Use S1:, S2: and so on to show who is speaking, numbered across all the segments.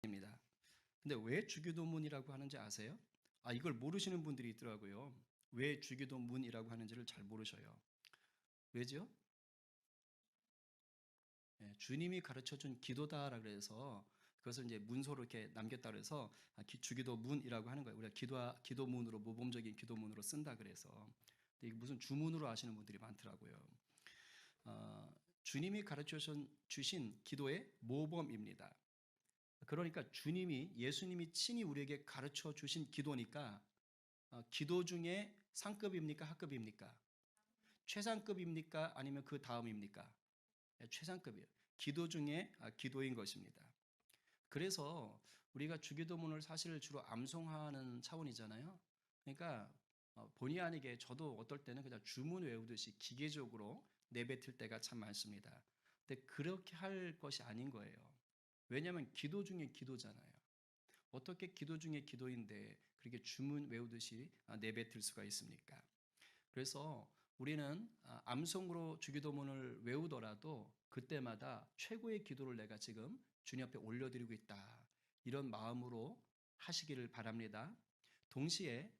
S1: 입니다. 근데 왜 주기도문이라고 하는지 아세요? 이걸 모르시는 분들이 있더라고요. 왜 주기도문이라고 하는지를 잘 모르셔요. 왜죠? 예, 주님이 가르쳐 준 기도다라 그래서 그것을 이제 문서로 이렇게 남겼다 그래서 주기도문이라고 하는 거예요. 우리가 기도문으로 모범적인 기도문으로 쓴다 그래서. 근데 이게 무슨 주문으로 하시는 분들이 많더라고요. 주님이 가르쳐 주신 기도의 모범입니다. 그러니까 예수님이 친히 우리에게 가르쳐 주신 기도니까 기도 중에 상급입니까? 하급입니까? 최상급입니까? 아니면 그 다음입니까? 최상급이에요. 기도 중에 기도인 것입니다. 그래서 우리가 주기도문을 사실 주로 암송하는 차원이잖아요. 그러니까 본의 아니게 저도 어떨 때는 그냥 주문 외우듯이 기계적으로 내뱉을 때가 참 많습니다. 근데 그렇게 할 것이 아닌 거예요. 왜냐하면 기도 중에 기도잖아요. 어떻게 기도 중에 기도인데 그렇게 주문 외우듯이 내뱉을 수가 있습니까? 그래서 우리는 암송으로 주기도문을 외우더라도 그때마다 최고의 기도를 내가 지금 주님 앞에 올려드리고 있다. 이런 마음으로 하시기를 바랍니다. 동시에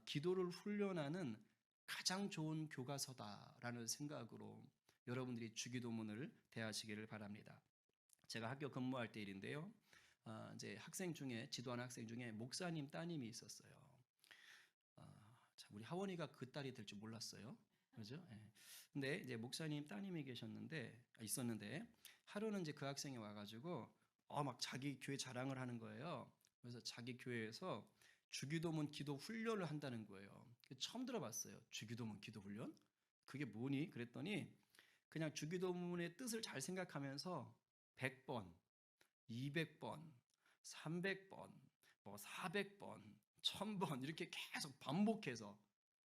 S1: 기도를 훈련하는 가장 좋은 교과서다라는 생각으로 여러분들이 주기도문을 대하시기를 바랍니다. 제가 학교 근무할 때 일인데요. 이제 학생 중에 지도하는 학생 중에 목사님 따님이 있었어요. 우리 하원이가 그 딸이 될 줄 몰랐어요. 그죠? 예. 근데 이제 목사님 따님이 있었는데 하루는 이제 그 학생이 와가지고 막 자기 교회 자랑을 하는 거예요. 그래서 자기 교회에서 주기도문 기도 훈련을 한다는 거예요. 처음 들어봤어요. 주기도문 기도 훈련? 그게 뭐니? 그랬더니 그냥 주기도문의 뜻을 잘 생각하면서 100번, 200번, 300번, 뭐 400번, 1000번 이렇게 계속 반복해서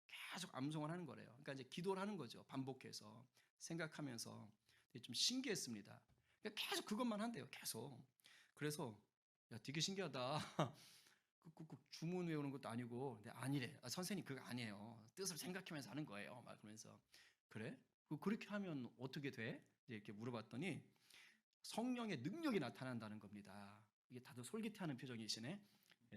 S1: 계속 암송을 하는 거래요. 그러니까 이제 기도를 하는 거죠. 반복해서 생각하면서 좀 신기했습니다. 그러니까 계속 그것만 한대요. 계속. 그래서 야, 되게 신기하다. 그 주문 외우는 것도 아니고, 근데 아니래. 선생님 그거 아니에요. 뜻을 생각하면서 하는 거예요. 막 그러면서 그래? 그렇게 하면 어떻게 돼? 이렇게 물어봤더니 성령의 능력이 나타난다는 겁니다. 이게 다들 솔깃해하는 표정이시네.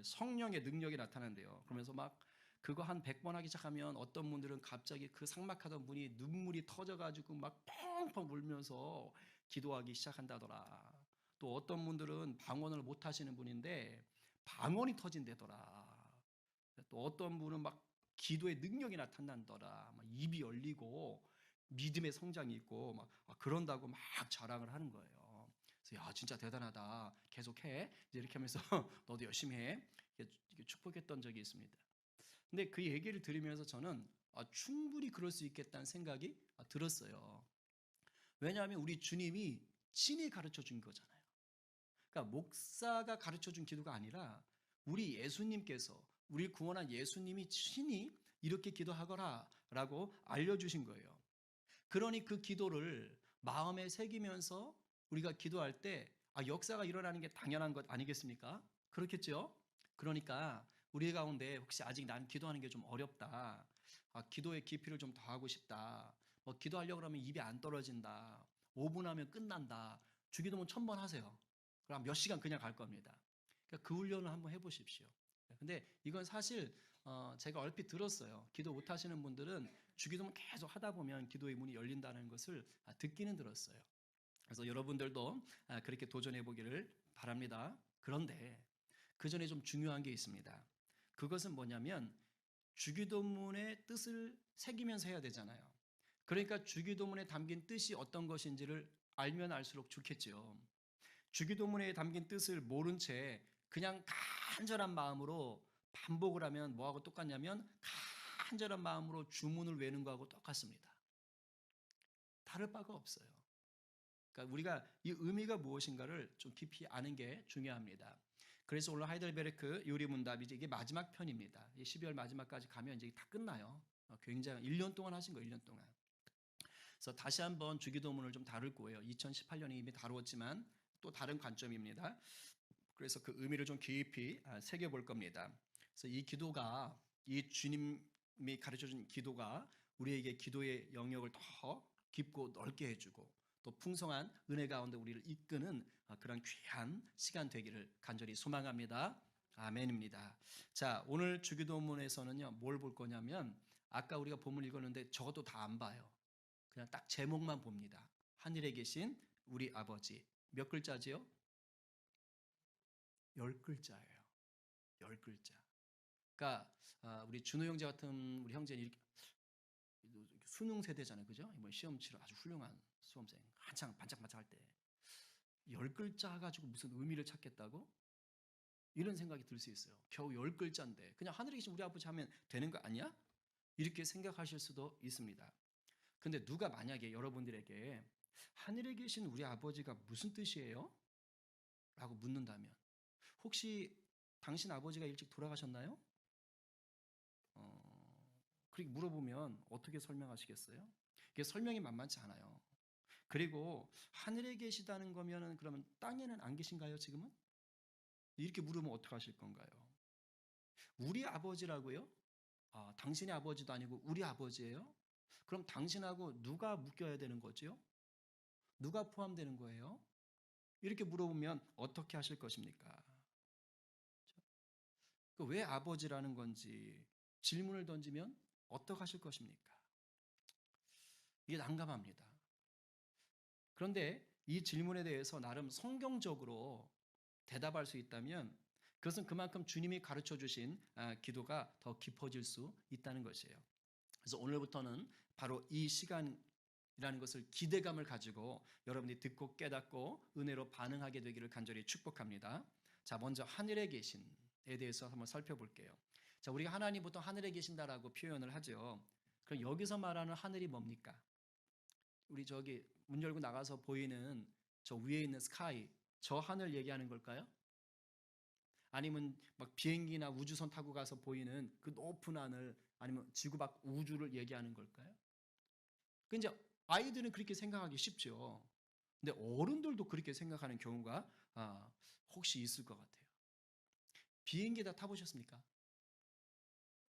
S1: 성령의 능력이 나타난대요. 그러면서 막 그거 한 100번 하기 시작하면 어떤 분들은 갑자기 그 삭막하던 분이 눈물이 터져가지고 막 펑펑 울면서 기도하기 시작한다더라. 또 어떤 분들은 방언을 못 하시는 분인데 방언이 터진다더라. 또 어떤 분은 막 기도의 능력이 나타난더라. 막 입이 열리고 믿음의 성장이 있고 막 그런다고 막 자랑을 하는 거예요. 그래서 야 진짜 대단하다. 계속해. 이제 이렇게 하면서 너도 열심히 해. 이렇게 축복했던 적이 있습니다. 근데 그 얘기를 들으면서 저는 충분히 그럴 수 있겠다는 생각이 들었어요. 왜냐하면 우리 주님이 친히 가르쳐 준 거잖아요. 그러니까 목사가 가르쳐 준 기도가 아니라 우리 예수님께서 우리 구원한 예수님이 친히 이렇게 기도하거라 라고 알려주신 거예요. 그러니 그 기도를 마음에 새기면서 우리가 기도할 때 역사가 일어나는 게 당연한 것 아니겠습니까? 그렇겠죠? 그러니까 우리 가운데 혹시 아직 난 기도하는 게 좀 어렵다. 기도의 깊이를 좀 더하고 싶다. 뭐 기도하려고 하면 입이 안 떨어진다. 5분 하면 끝난다. 주기도문 1000번 하세요. 그럼 몇 시간 그냥 갈 겁니다. 그러니까 그 훈련을 한번 해보십시오. 근데 이건 사실 제가 얼핏 들었어요. 기도 못 하시는 분들은 주기도문 계속 하다 보면 기도의 문이 열린다는 것을 듣기는 들었어요. 그래서 여러분들도 그렇게 도전해 보기를 바랍니다. 그런데 그 전에 좀 중요한 게 있습니다. 그것은 뭐냐면 주기도문의 뜻을 새기면서 해야 되잖아요. 그러니까 주기도문에 담긴 뜻이 어떤 것인지를 알면 알수록 좋겠죠. 주기도문에 담긴 뜻을 모른 채 그냥 간절한 마음으로 반복을 하면 뭐하고 똑같냐면 간절한 마음으로 주문을 외는 거하고 똑같습니다. 다를 바가 없어요. 그러니까 우리가 이 의미가 무엇인가를 좀 깊이 아는 게 중요합니다. 그래서 오늘 하이델베르크 요리문답이 이게 마지막 편입니다. 12월 마지막까지 가면 이제 다 끝나요. 굉장히 1년 동안 하신 거예요. 1년 동안. 그래서 다시 한번 주기도문을 좀 다룰 거예요. 2018년에 이미 다루었지만 또 다른 관점입니다. 그래서 그 의미를 좀 깊이 새겨볼 겁니다. 그래서 이 주님이 가르쳐준 기도가 우리에게 기도의 영역을 더 깊고 넓게 해주고 또 풍성한 은혜 가운데 우리를 이끄는 그런 귀한 시간 되기를 간절히 소망합니다. 아멘입니다. 자, 오늘 주기도문에서는요, 뭘 볼 거냐면 아까 우리가 본문 읽었는데 저것도 다 안 봐요. 그냥 딱 제목만 봅니다. 하늘에 계신 우리 아버지. 몇 글자지요? 10글자예요. 10글자. 그러니까 우리 준호 형제 같은 우리 형제는 이렇게 수능 세대잖아요. 그죠? 이번 시험 치러 아주 훌륭한 수험생. 한창 반짝반짝할 때 10글자 가지고 무슨 의미를 찾겠다고? 이런 생각이 들 수 있어요. 겨우 10글자인데 그냥 하늘에 계신 우리 아버지 하면 되는 거 아니야? 이렇게 생각하실 수도 있습니다. 근데 누가 만약에 여러분들에게 하늘에 계신 우리 아버지가 무슨 뜻이에요? 라고 묻는다면 혹시 당신 아버지가 일찍 돌아가셨나요? 그렇게 물어보면 어떻게 설명하시겠어요? 이게 설명이 만만치 않아요. 그리고 하늘에 계시다는 거면은 그러면 땅에는 안 계신가요, 지금은? 이렇게 물으면 어떡하실 건가요? 우리 아버지라고요? 당신의 아버지도 아니고 우리 아버지예요? 그럼 당신하고 누가 묶여야 되는 거죠? 누가 포함되는 거예요? 이렇게 물어보면 어떻게 하실 것입니까? 왜 아버지라는 건지 질문을 던지면 어떻게 하실 것입니까? 이게 난감합니다. 그런데 이 질문에 대해서 나름 성경적으로 대답할 수 있다면 그것은 그만큼 주님이 가르쳐 주신 기도가 더 깊어질 수 있다는 것이에요. 그래서 오늘부터는 바로 이 시간이라는 것을 기대감을 가지고 여러분이 듣고 깨닫고 은혜로 반응하게 되기를 간절히 축복합니다. 자, 먼저 하늘에 계신에 대해서 한번 살펴볼게요. 자, 우리가 하나님 보통 하늘에 계신다라고 표현을 하죠. 그럼 여기서 말하는 하늘이 뭡니까? 우리 저기 문 열고 나가서 보이는 저 위에 있는 스카이, 저 하늘 얘기하는 걸까요? 아니면 막 비행기나 우주선 타고 가서 보이는 그 높은 하늘, 아니면 지구 밖 우주를 얘기하는 걸까요? 그 이제 아이들은 그렇게 생각하기 쉽죠. 근데 어른들도 그렇게 생각하는 경우가 혹시 있을 것 같아요. 비행기 다 타보셨습니까?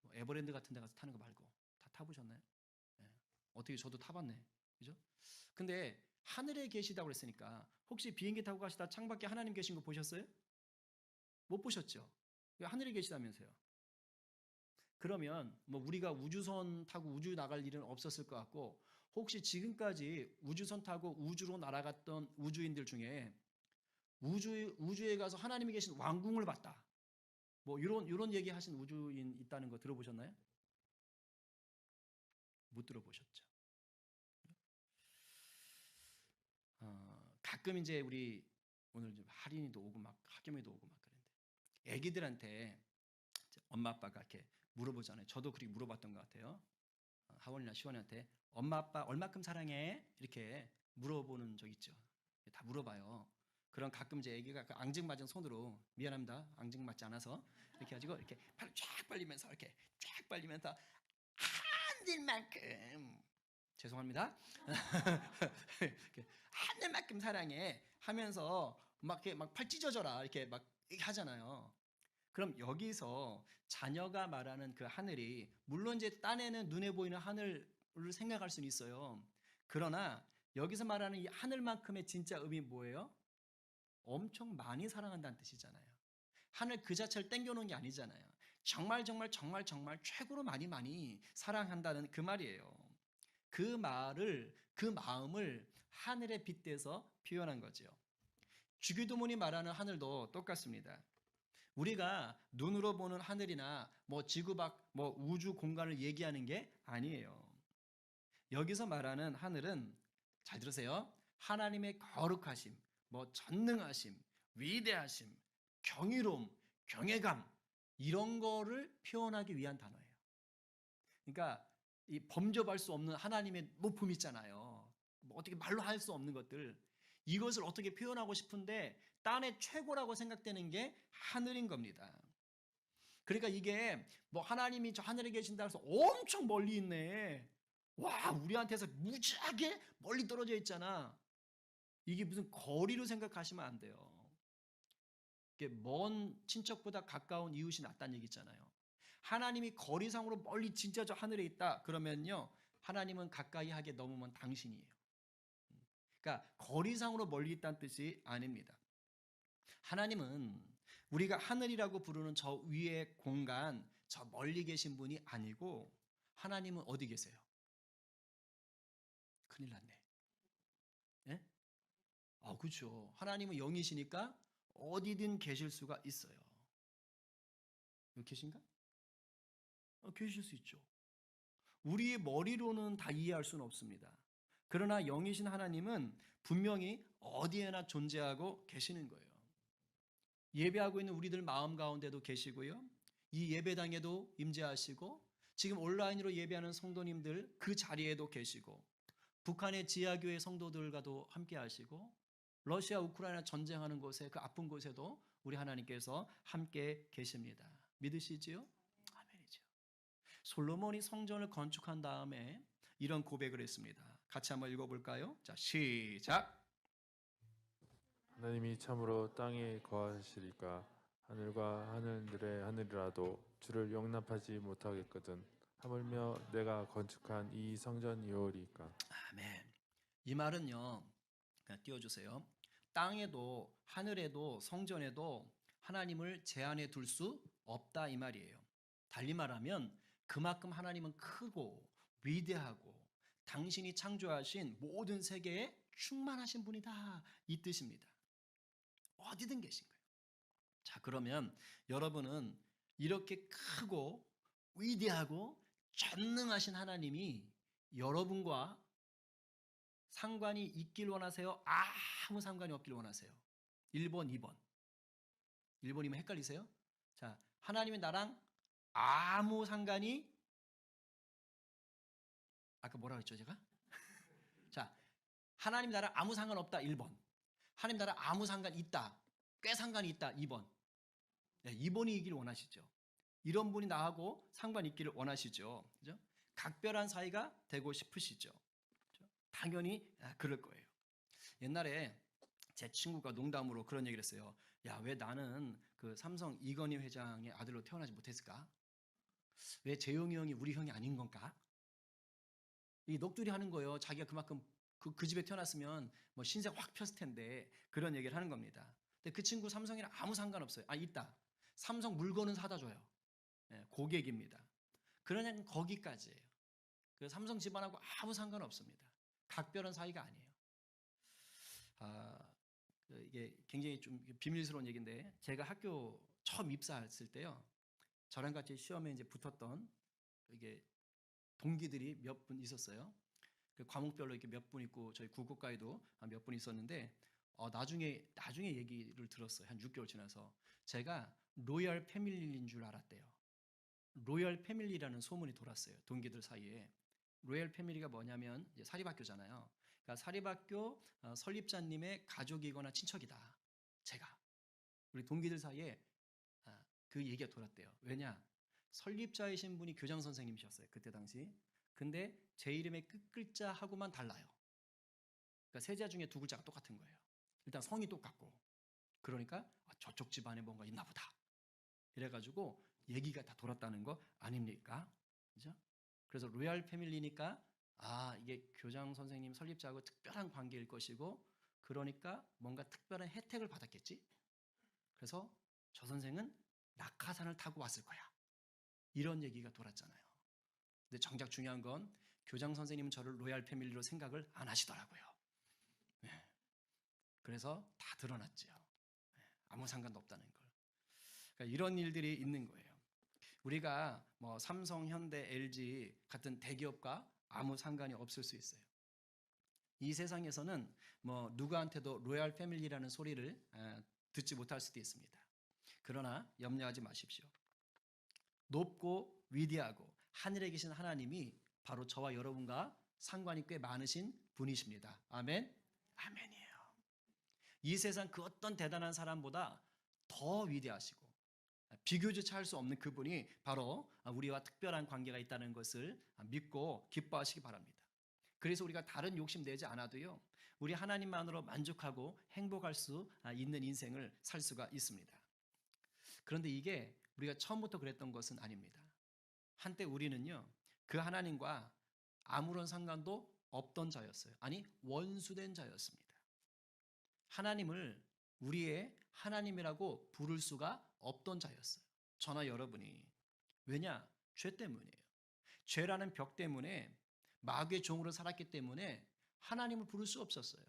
S1: 뭐 에버랜드 같은 데 가서 타는 거 말고 다 타보셨나요? 네. 어떻게 저도 타봤네. 그죠? 근데 하늘에 계시다고 그랬으니까 혹시 비행기 타고 가시다 창밖에 하나님 계신 거 보셨어요? 못 보셨죠? 하늘에 계시다면서요. 그러면 뭐 우리가 우주선 타고 우주 나갈 일은 없었을 것 같고 혹시 지금까지 우주선 타고 우주로 날아갔던 우주인들 중에 우주에 가서 하나님이 계신 왕궁을 봤다. 뭐 이런 얘기 하신 우주인 있다는 거 들어보셨나요? 못 들어보셨죠. 가끔 이제 우리 오늘 좀 할인이도 오고 막 학교에도 오고 막 그런데 애기들한테 엄마 아빠가 이렇게 물어보잖아요. 저도 그렇게 물어봤던 것 같아요. 하원이나 시원이한테 엄마 아빠 얼마큼 사랑해? 이렇게 물어보는 적 있죠. 다 물어봐요. 그럼 가끔 이제 애기가 그 앙증맞은 손으로 미안합니다. 앙증맞지 않아서 이렇게 가지고 이렇게 팔을 쫙 벌리면서 이렇게 쫙 벌리면서 하늘만큼 죄송합니다. 하늘만큼 사랑해 하면서 막 이렇게 막 팔 찢어져라 이렇게 막 하잖아요. 그럼 여기서 자녀가 말하는 그 하늘이 물론 이제 딴에는 눈에 보이는 하늘을 생각할 수는 있어요. 그러나 여기서 말하는 이 하늘만큼의 진짜 의미 뭐예요? 엄청 많이 사랑한다는 뜻이잖아요. 하늘 그 자체를 땡겨놓은 게 아니잖아요. 정말 정말 정말 정말 최고로 많이 많이 사랑한다는 그 말이에요. 그 마음을 하늘에 빗대서 표현한 거죠. 주기도문이 말하는 하늘도 똑같습니다. 우리가 눈으로 보는 하늘이나 뭐 지구 밖, 뭐 우주 공간을 얘기하는 게 아니에요. 여기서 말하는 하늘은 잘 들으세요. 하나님의 거룩하심, 뭐 전능하심, 위대하심, 경이로움, 경외감 이런 거를 표현하기 위한 단어예요. 그러니까 이 범접할 수 없는 하나님의 높음 있잖아요. 뭐 어떻게 말로 할 수 없는 것들 이것을 어떻게 표현하고 싶은데 딴의 최고라고 생각되는 게 하늘인 겁니다. 그러니까 이게 뭐 하나님이 저 하늘에 계신다 해서 엄청 멀리 있네. 와, 우리한테서 무지하게 멀리 떨어져 있잖아. 이게 무슨 거리로 생각하시면 안 돼요. 이게 먼 친척보다 가까운 이웃이 낫다는 얘기 있잖아요. 하나님이 거리상으로 멀리 진짜 저 하늘에 있다. 그러면요. 하나님은 가까이 하게 넘으면 당신이에요. 그러니까 거리상으로 멀리 있다는 뜻이 아닙니다. 하나님은 우리가 하늘이라고 부르는 저 위의 공간, 저 멀리 계신 분이 아니고 하나님은 어디 계세요? 큰일 났네. 예? 그렇죠. 하나님은 영이시니까 어디든 계실 수가 있어요. 여기 계신가? 계실 수 있죠. 우리의 머리로는 다 이해할 수는 없습니다. 그러나 영이신 하나님은 분명히 어디에나 존재하고 계시는 거예요. 예배하고 있는 우리들 마음 가운데도 계시고요. 이 예배당에도 임재하시고 지금 온라인으로 예배하는 성도님들 그 자리에도 계시고 북한의 지하교회 성도들과도 함께 하시고 러시아 우크라이나 전쟁하는 곳에 그 아픈 곳에도 우리 하나님께서 함께 계십니다. 믿으시지요? 아멘이죠. 솔로몬이 성전을 건축한 다음에 이런 고백을 했습니다. 같이 한번 읽어볼까요? 자, 시작.
S2: 하나님이 참으로 땅에 거하시리까 하늘과 하늘들의 하늘이라도 주를 용납하지 못하겠거든 하물며 내가 건축한 이 성전이오리까.
S1: 아멘. 이 말은요. 그냥 띄워주세요. 땅에도 하늘에도 성전에도 하나님을 제한해 둘 수 없다 이 말이에요. 달리 말하면 그만큼 하나님은 크고 위대하고 당신이 창조하신 모든 세계에 충만하신 분이다 이 뜻입니다. 어디든 계신 거예요. 자, 그러면 여러분은 이렇게 크고 위대하고 전능하신 하나님이 여러분과 상관이 있길 원하세요? 아무 상관이 없길 원하세요? 1번, 2번. 1번이면 헷갈리세요? 자, 하나님이 나랑 아무 상관이 아까 뭐라고 했죠, 제가? 자, 하나님 나랑 아무 상관 없다. 1번. 하나님 나랑 아무 상관 있다. 꽤 상관이 있다. 2번. 네, 2번이길 원하시죠. 이런 분이 나하고 상관 있기를 원하시죠. 그죠? 각별한 사이가 되고 싶으시죠. 그죠? 당연히 그럴 거예요. 옛날에 제 친구가 농담으로 그런 얘기를 했어요. 야, 왜 나는 그 삼성 이건희 회장의 아들로 태어나지 못했을까? 왜 재용이 형이 우리 형이 아닌 건가? 이 넋두리 하는 거예요. 자기가 그만큼 그 집에 태어났으면 뭐 신세 확 폈을 텐데 그런 얘기를 하는 겁니다. 근데 그 친구 삼성이랑 아무 상관없어요. 있다. 삼성 물건은 사다 줘요. 고객입니다. 그러냐 거기까지예요. 그 삼성 집안하고 아무 상관없습니다. 각별한 사이가 아니에요. 이게 굉장히 좀 비밀스러운 얘기인데 제가 학교 처음 입사했을 때요. 저랑 같이 시험에 이제 붙었던 이게 동기들이 몇 분 있었어요. 그 과목별로 이렇게 몇 분 있고 저희 국어과에도 몇 분 있었는데 나중에 얘기를 들었어요. 한 6개월 지나서 제가 로열 패밀리인 줄 알았대요. 로열 패밀리라는 소문이 돌았어요. 동기들 사이에. 로열 패밀리가 뭐냐면 이제 사립학교잖아요. 그러니까 사립학교 설립자님의 가족이거나 친척이다. 제가 우리 동기들 사이에 그 얘기가 돌았대요. 왜냐? 설립자이신 분이 교장 선생님이셨어요. 그때 당시. 근데 제 이름의 끝글자하고만 달라요. 그러니까 세자 중에 두 글자가 똑같은 거예요. 일단 성이 똑같고. 그러니까 저쪽 집안에 뭔가 있나 보다. 이래가지고 얘기가 다 돌았다는 거 아닙니까? 그죠? 그래서 로얄 패밀리니까 이게 교장 선생님 설립자하고 특별한 관계일 것이고 그러니까 뭔가 특별한 혜택을 받았겠지? 그래서 저 선생은 낙하산을 타고 왔을 거야. 이런 얘기가 돌았잖아요. 근데 정작 중요한 건 교장 선생님은 저를 로얄 패밀리로 생각을 안 하시더라고요. 네. 그래서 다 드러났죠. 아무 상관도 없다는 걸. 그러니까 이런 일들이 있는 거예요. 우리가 뭐 삼성, 현대, LG 같은 대기업과 아무 상관이 없을 수 있어요. 이 세상에서는 뭐 누구한테도 로얄 패밀리라는 소리를 듣지 못할 수도 있습니다. 그러나 염려하지 마십시오. 높고 위대하고 하늘에 계신 하나님이 바로 저와 여러분과 상관이 꽤 많으신 분이십니다. 아멘? 아멘이에요. 이 세상 그 어떤 대단한 사람보다 더 위대하시고 비교조차 할 수 없는 그분이 바로 우리와 특별한 관계가 있다는 것을 믿고 기뻐하시기 바랍니다. 그래서 우리가 다른 욕심 내지 않아도요. 우리 하나님만으로 만족하고 행복할 수 있는 인생을 살 수가 있습니다. 그런데 이게 우리가 처음부터 그랬던 것은 아닙니다. 한때 우리는요. 그 하나님과 아무런 상관도 없던 자였어요. 아니, 원수된 자였습니다. 하나님을 우리의 하나님이라고 부를 수가 없던 자였어요. 저나 여러분이. 왜냐? 죄 때문이에요. 죄라는 벽 때문에 마귀의 종으로 살았기 때문에 하나님을 부를 수 없었어요.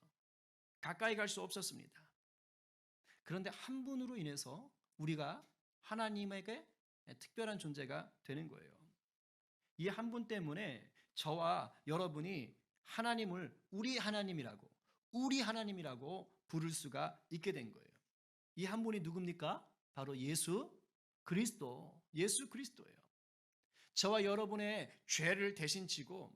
S1: 가까이 갈 수 없었습니다. 그런데 한 분으로 인해서 우리가 하나님에게 특별한 존재가 되는 거예요. 이 한 분 때문에 저와 여러분이 하나님을 우리 하나님이라고 부를 수가 있게 된 거예요. 이 한 분이 누굽니까? 바로 예수 그리스도예요. 저와 여러분의 죄를 대신 지고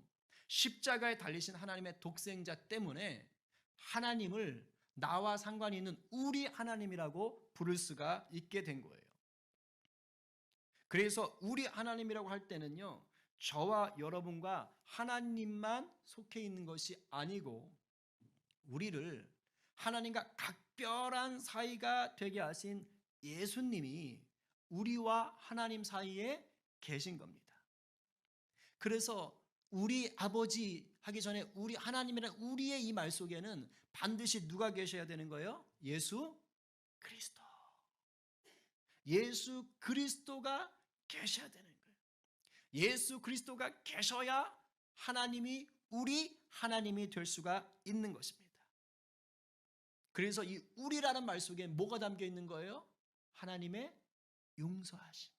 S1: 십자가에 달리신 하나님의 독생자 때문에 하나님을 나와 상관이 있는 우리 하나님이라고 부를 수가 있게 된 거예요. 그래서 우리 하나님이라고 할 때는요, 저와 여러분과 하나님만 속해 있는 것이 아니고 우리를 하나님과 각별한 사이가 되게 하신 예수님이 우리와 하나님 사이에 계신 겁니다. 그래서 우리 아버지 하기 전에 우리 하나님이란 우리의 이 말 속에는 반드시 누가 계셔야 되는 거예요? 예수 그리스도. 예수 그리스도가 계셔야 되는 거예요. 예수 그리스도가 계셔야 하나님이 우리 하나님이 될 수가 있는 것입니다. 그래서 이 우리라는 말 속에 뭐가 담겨 있는 거예요? 하나님의 용서하심,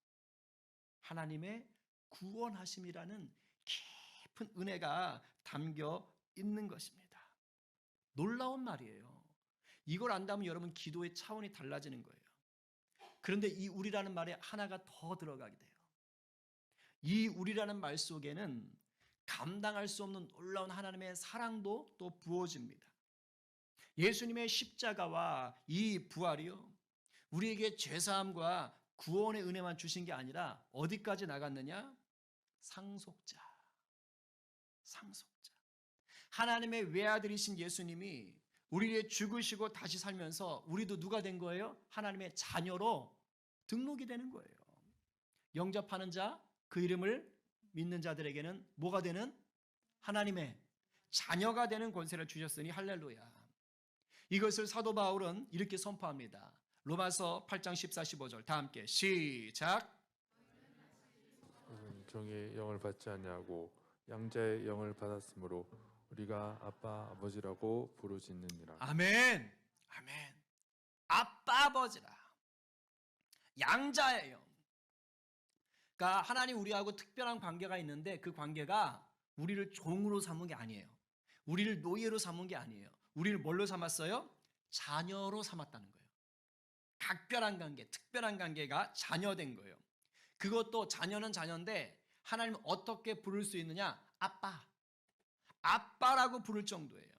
S1: 하나님의 구원하심이라는 깊은 은혜가 담겨 있는 것입니다. 놀라운 말이에요. 이걸 안다면 여러분 기도의 차원이 달라지는 거예요. 그런데 이 우리라는 말에 하나가 더 들어가게 돼요. 이 우리라는 말 속에는 감당할 수 없는 놀라운 하나님의 사랑도 또 부어집니다. 예수님의 십자가와 이 부활이요, 우리에게 죄사함과 구원의 은혜만 주신 게 아니라 어디까지 나갔느냐? 상속자. 하나님의 외아들이신 예수님이 우리를 죽으시고 다시 살면서 우리도 누가 된 거예요? 하나님의 자녀로 등록이 되는 거예요. 영접하는 자, 그 이름을 믿는 자들에게는 뭐가 되는? 하나님의 자녀가 되는 권세를 주셨으니 할렐루야. 이것을 사도 바울은 이렇게 선포합니다. 로마서 8장 14, 15절 다 함께 시작.
S2: 종의 영을 받지 아니하고 양자의 영을 받았으므로 우리가 아빠 아버지라고 부르짖느니라.
S1: 아멘. 아빠 아버지라. 양자예요. 그러니까 하나님 우리하고 특별한 관계가 있는데 그 관계가 우리를 종으로 삼은 게 아니에요. 우리를 노예로 삼은 게 아니에요. 우리를 뭘로 삼았어요? 자녀로 삼았다는 거예요. 각별한 관계, 특별한 관계가 자녀된 거예요. 그것도 자녀는 자녀인데 하나님은 어떻게 부를 수 있느냐? 아빠라고 부를 정도예요.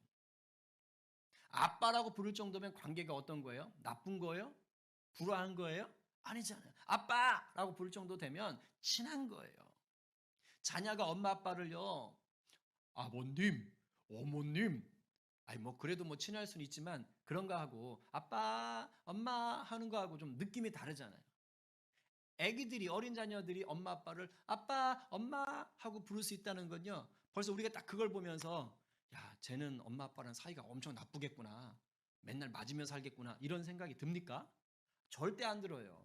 S1: 아빠라고 부를 정도면 관계가 어떤 거예요? 나쁜 거예요? 불화한 거예요? 아니잖아요. 아빠라고 부를 정도 되면 친한 거예요. 자녀가 엄마 아빠를요, 아버님, 어머님, 아니 뭐 그래도 뭐 친할 수는 있지만 그런가 하고 아빠, 엄마 하는 거하고 좀 느낌이 다르잖아요. 애기들이, 어린 자녀들이 엄마 아빠를 아빠, 엄마 하고 부를 수 있다는 건요, 벌써 우리가 딱 그걸 보면서 야, 쟤는 엄마 아빠랑 사이가 엄청 나쁘겠구나, 맨날 맞으며 살겠구나, 이런 생각이 듭니까? 절대 안 들어요.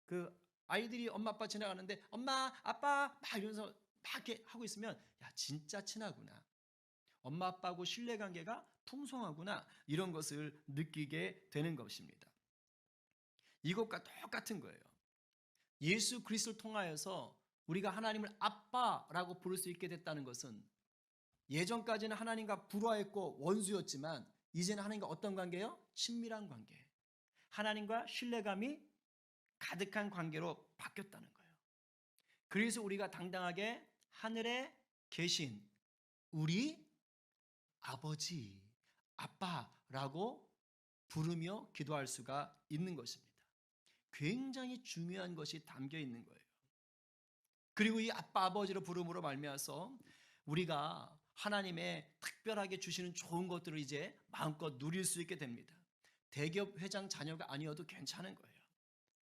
S1: 그 아이들이 엄마 아빠 지나가는데 엄마 아빠 막 이러면서 막 이렇게 하고 있으면 야, 진짜 친하구나, 엄마 아빠하고 신뢰관계가 풍성하구나, 이런 것을 느끼게 되는 것입니다. 이것과 똑같은 거예요. 예수 그리스도를 통하여서 우리가 하나님을 아빠라고 부를 수 있게 됐다는 것은 예전까지는 하나님과 불화했고 원수였지만 이제는 하나님과 어떤 관계예요? 친밀한 관계. 하나님과 신뢰감이 가득한 관계로 바뀌었다는 거예요. 그래서 우리가 당당하게 하늘에 계신 우리 아버지, 아빠라고 부르며 기도할 수가 있는 것입니다. 굉장히 중요한 것이 담겨 있는 거예요. 그리고 이 아빠, 아버지로 부름으로 말미암아서 우리가 하나님의 특별하게 주시는 좋은 것들을 이제 마음껏 누릴 수 있게 됩니다. 대기업 회장 자녀가 아니어도 괜찮은 거예요.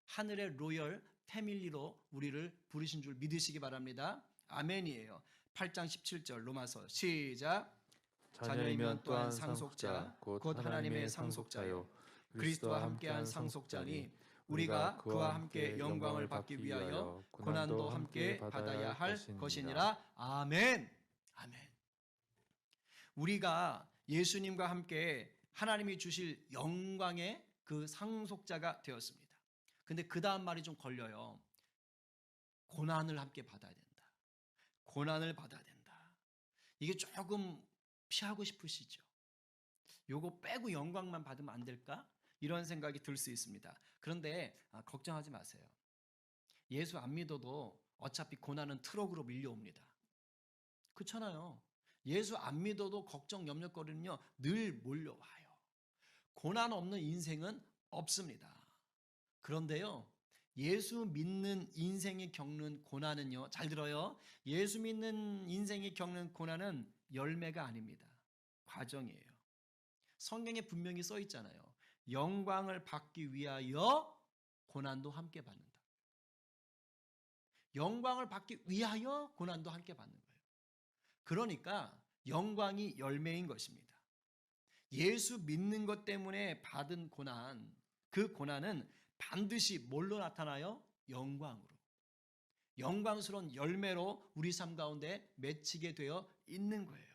S1: 하늘의 로열 패밀리로 우리를 부르신 줄 믿으시기 바랍니다. 아멘이에요. 8장 17절 로마서 시작.
S2: 자녀이면 또한 상속자 곧 하나님의 상속자요
S1: 그리스도와 함께한 상속자니 우리가 그와 함께 영광을 받기 위하여 고난도 함께 받아야 할 것이니라. 아멘. 아멘. 우리가 예수님과 함께 하나님이 주실 영광의 그 상속자가 되었습니다. 근데 그 다음 말이 좀 걸려요. 고난을 함께 받아야 된다. 고난을 받아야 된다. 이게 조금 피하고 싶으시죠? 요거 빼고 영광만 받으면 안 될까? 이런 생각이 들 수 있습니다. 그런데 걱정하지 마세요. 예수 안 믿어도 어차피 고난은 트럭으로 밀려옵니다. 그렇잖아요. 예수 안 믿어도 걱정 염려거리는요 늘 몰려와요. 고난 없는 인생은 없습니다. 그런데요, 예수 믿는 인생이 겪는 고난은요, 잘 들어요. 예수 믿는 인생이 겪는 고난은 열매가 아닙니다. 과정이에요. 성경에 분명히 써 있잖아요. 영광을 받기 위하여 고난도 함께 받는다. 영광을 받기 위하여 고난도 함께 받는 거예요. 그러니까 영광이 열매인 것입니다. 예수 믿는 것 때문에 받은 고난, 그 고난은 반드시 뭘로 나타나요? 영광으로. 영광스러운 열매로 우리 삶 가운데 맺히게 되어 있는 거예요.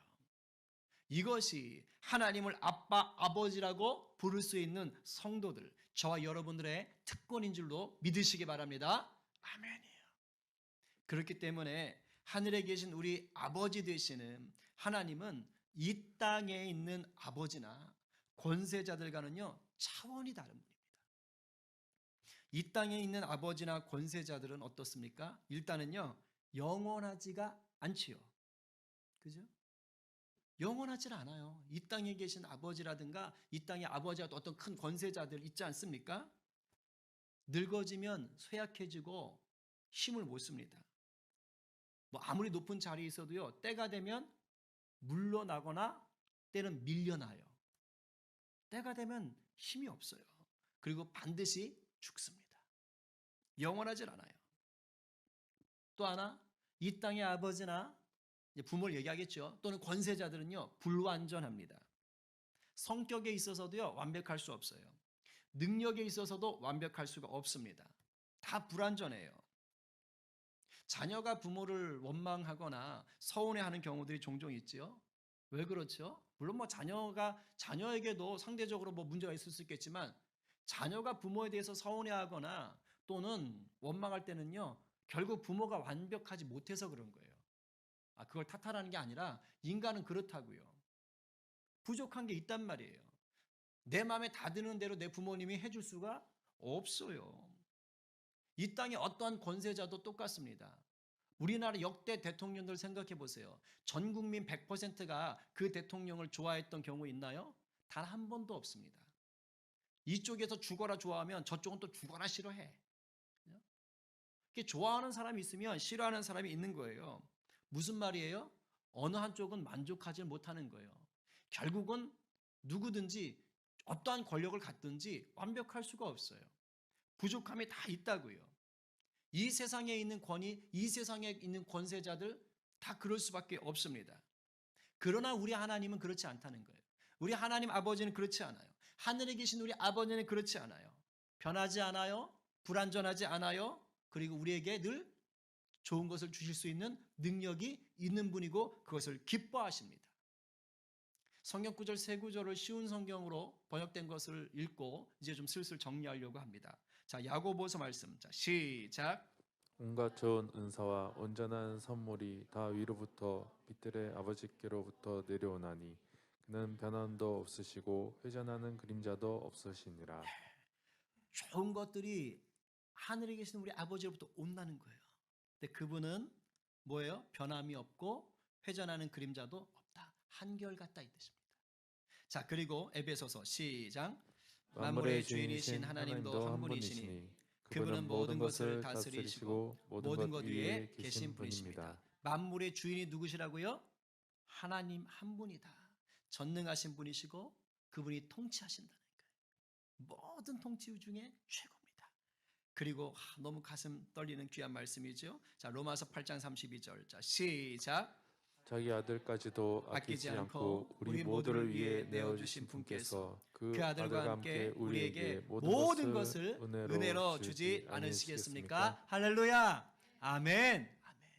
S1: 이것이 하나님을 아빠, 아버지라고 부를 수 있는 성도들, 저와 여러분들의 특권인 줄로 믿으시기 바랍니다. 아멘이에요. 그렇기 때문에 하늘에 계신 우리 아버지 되시는 하나님은 이 땅에 있는 아버지나 권세자들과는요 차원이 다른 분입니다. 이 땅에 있는 아버지나 권세자들은 어떻습니까? 일단은요 영원하지가 않지요. 그죠? 영원하지 않아요. 이 땅에 계신 아버지라든가 이 땅의 아버지와 어떤 큰 권세자들 있지 않습니까? 늙어지면 쇠약해지고 힘을 못 씁니다. 뭐 아무리 높은 자리에 있어도요 때가 되면 물러나거나 때는 밀려나요. 때가 되면 힘이 없어요. 그리고 반드시 죽습니다. 영원하질 않아요. 또 하나, 이 땅의 아버지나 부모를 얘기하겠죠. 또는 권세자들은요 불완전합니다. 성격에 있어서도요 완벽할 수 없어요. 능력에 있어서도 완벽할 수가 없습니다. 다 불완전해요. 자녀가 부모를 원망하거나 서운해하는 경우들이 종종 있지요. 왜 그렇죠? 물론 뭐 자녀에게도 상대적으로 뭐 문제가 있을 수 있겠지만 자녀가 부모에 대해서 서운해하거나 또는 원망할 때는요 결국 부모가 완벽하지 못해서 그런 거예요. 그걸 탓하라는 게 아니라 인간은 그렇다고요. 부족한 게 있단 말이에요. 내 마음에 다 드는 대로 내 부모님이 해줄 수가 없어요. 이 땅의 어떠한 권세자도 똑같습니다. 우리나라 역대 대통령들 생각해 보세요. 전 국민 100%가 그 대통령을 좋아했던 경우 있나요? 단 한 번도 없습니다. 이쪽에서 죽어라 좋아하면 저쪽은 또 죽어라 싫어해. 좋아하는 사람이 있으면 싫어하는 사람이 있는 거예요. 무슨 말이에요? 어느 한쪽은 만족하지 못하는 거예요. 결국은 누구든지 어떠한 권력을 갖든지 완벽할 수가 없어요. 부족함이 다 있다고요. 이 세상에 있는 권위, 이 세상에 있는 권세자들 다 그럴 수밖에 없습니다. 그러나 우리 하나님은 그렇지 않다는 거예요. 우리 하나님 아버지는 그렇지 않아요. 하늘에 계신 우리 아버지는 그렇지 않아요. 변하지 않아요. 불완전하지 않아요. 그리고 우리에게 늘 좋은 것을 주실 수 있는 능력이 있는 분이고 그것을 기뻐하십니다. 성경 구절 세 구절을 쉬운 성경으로 번역된 것을 읽고 이제 좀 슬슬 정리하려고 합니다. 자, 야고보서 말씀. 자, 시작.
S2: 온갖 좋은 은사와 온전한 선물이 다 위로부터 빛들의 아버지께로부터 내려오나니 그는 변함도 없으시고 회전하는 그림자도 없으시니라.
S1: 좋은 것들이 하늘에 계신 우리 아버지로부터 온다는 거예요. 근데 그분은 뭐예요? 변함이 없고 회전하는 그림자도 없다. 한결같다 이 뜻입니다. 자, 그리고 에베소서 시작. 만물의 주인이신 하나님도 한 분이시니 그분은 모든 것을 다스리시고 모든 것 위에 계신 분이십니다. 만물의 주인이 누구시라고요? 하나님 한 분이다. 전능하신 분이시고 그분이 통치하신다는 거예요. 모든 통치 중에 최고입니다. 그리고 너무 가슴 떨리는 귀한 말씀이죠. 자, 로마서 8장 32절. 자, 시작.
S2: 자기 아들까지도 아끼지 않고 우리 모두를 위해 내어주신 분께서 그 아들과 함께 우리에게 모든 것을 은혜로 주지 않으시겠습니까?
S1: 할렐루야. 아멘. 아멘.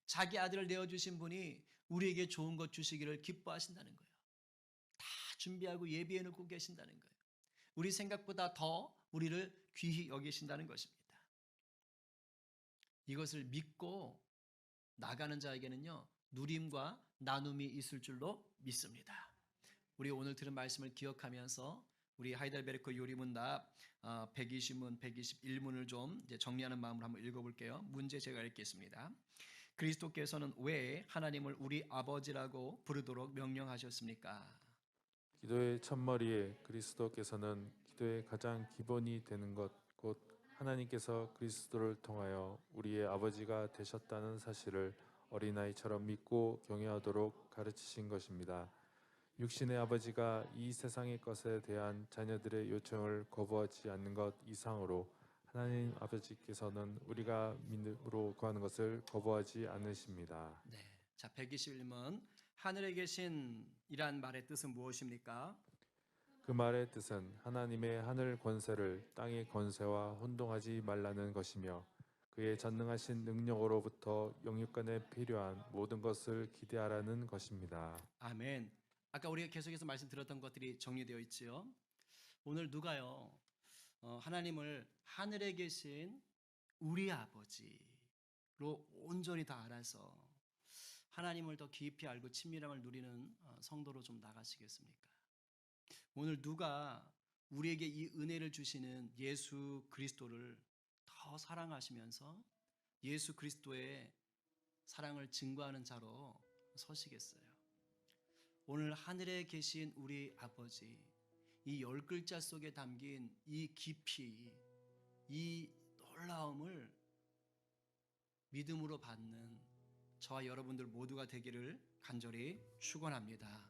S1: 자기 아들을 내어주신 분이 우리에게 좋은 것 주시기를 기뻐하신다는 거예요. 다 준비하고 예비해 놓고 계신다는 거예요. 우리 생각보다 더 우리를 귀히 여기신다는 것입니다. 이것을 믿고 나가는 자에게는요, 누림과 나눔이 있을 줄로 믿습니다. 우리 오늘 들은 말씀을 기억하면서 우리 하이델베르크 요리문답 120문, 121문을 좀 이제 정리하는 마음으로 한번 읽어볼게요. 문제 제가 읽겠습니다. 그리스도께서는 왜 하나님을 우리 아버지라고 부르도록 명령하셨습니까?
S2: 기도의 첫머리에 그리스도께서는 기도의 가장 기본이 되는 것, 곧 하나님께서 그리스도를 통하여 우리의 아버지가 되셨다는 사실을 어린아이처럼 믿고 경외하도록 가르치신 것입니다. 육신의 아버지가 이 세상의 것에 대한 자녀들의 요청을 거부하지 않는 것 이상으로 하나님 아버지께서는 우리가 믿음으로 구하는 것을 거부하지 않으십니다.
S1: 네. 자, 121문. 하늘에 계신 이란 말의 뜻은 무엇입니까?
S2: 그 말의 뜻은 하나님의 하늘 권세를 땅의 권세와 혼동하지 말라는 것이며 그의 전능하신 능력으로부터 영육간에 필요한 모든 것을 기대하라는 것입니다.
S1: 아멘. 아까 우리가 계속해서 말씀 들었던 것들이 정리되어 있지요. 오늘 누가요, 하나님을 하늘에 계신 우리 아버지로 온전히 다 알아서 하나님을 더 깊이 알고 친밀함을 누리는 성도로 좀 나가시겠습니까? 오늘 누가 우리에게 이 은혜를 주시는 예수 그리스도를 더 사랑하시면서 예수 그리스도의 사랑을 증거하는 자로 서시겠어요? 오늘 하늘에 계신 우리 아버지, 이 10글자 속에 담긴 이 깊이, 이 놀라움을 믿음으로 받는 저와 여러분들 모두가 되기를 간절히 축원합니다.